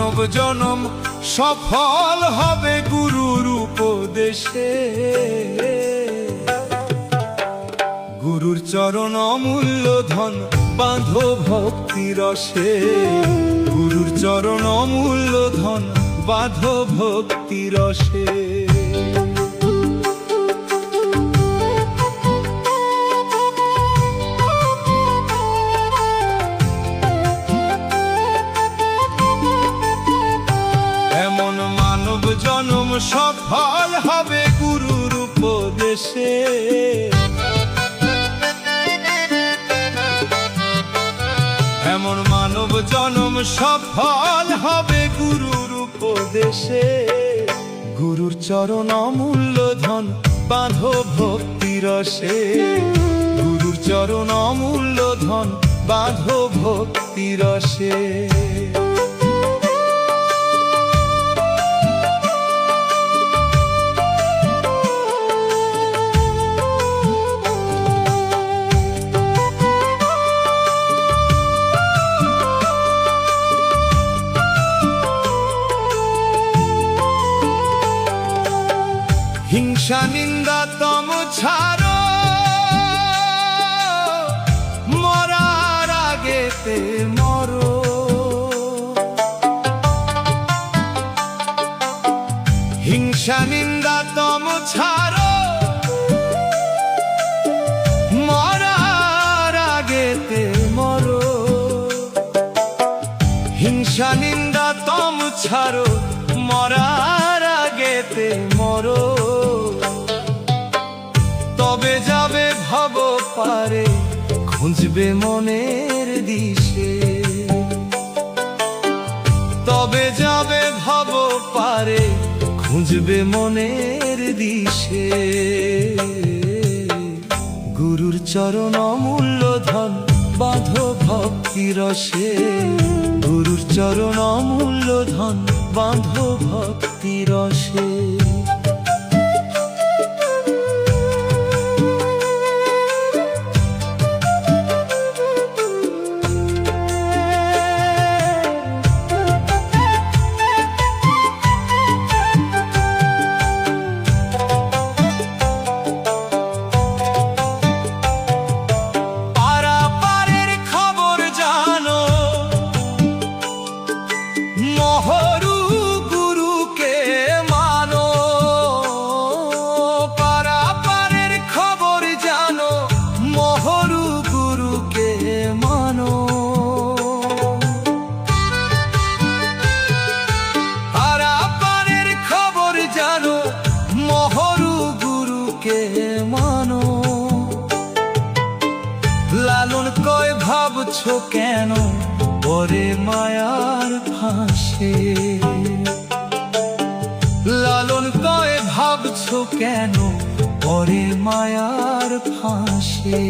মানব জনম সফল হবে গুরুর উপদেশে। গুরুর চরণ অমূল্য ধন বাঁধো ভক্তি রসে। গুরুর চরণ অমূল্য ধন বাঁধো ভক্তি রসে। এমন মানব জনম সফল হবে গুরুর উপদেশে। এমন মানব জনম সফল হবে গুরুর উপদেশে। গুরুর চরণ অমূল্য ধন বাঁধো ভক্তি রসে। গুরুর চরণ অমূল্য ধন বাঁধো ভক্তি রসে। হিংসা নিন্দা তম ছাড়ো, মরার আগেতে মরো। হিংসা নিন্দা তম ছাড়ো, মরার আগেতে মরো। হিংসা নিন্দা তম ছাড়ো, মরার আগেতে মরো। তবে যাবে ভব পারে খুঁজবে মনের দিশে। তবে যাবে ভব পারে খুঁজবে মনের দিশে। গুরুর চরণ অমূল্য ধন বাঁধো ভক্তি রসে। গুরুর চরণ অমূল্য ধন বাঁধো ভক্তি রসে। মহরু গুরুকে মানো, পারাপারের খবর জানো। মহরু গুরুকে মানো। পারাপারের খবর জানো, মহরু গুরুকে মানো। লালন কয় ভাবছো কেন ওরে মায়ার ফাঁসে। লালন কয় ভাবছো কেন ওরে মায়ার ফাঁসে।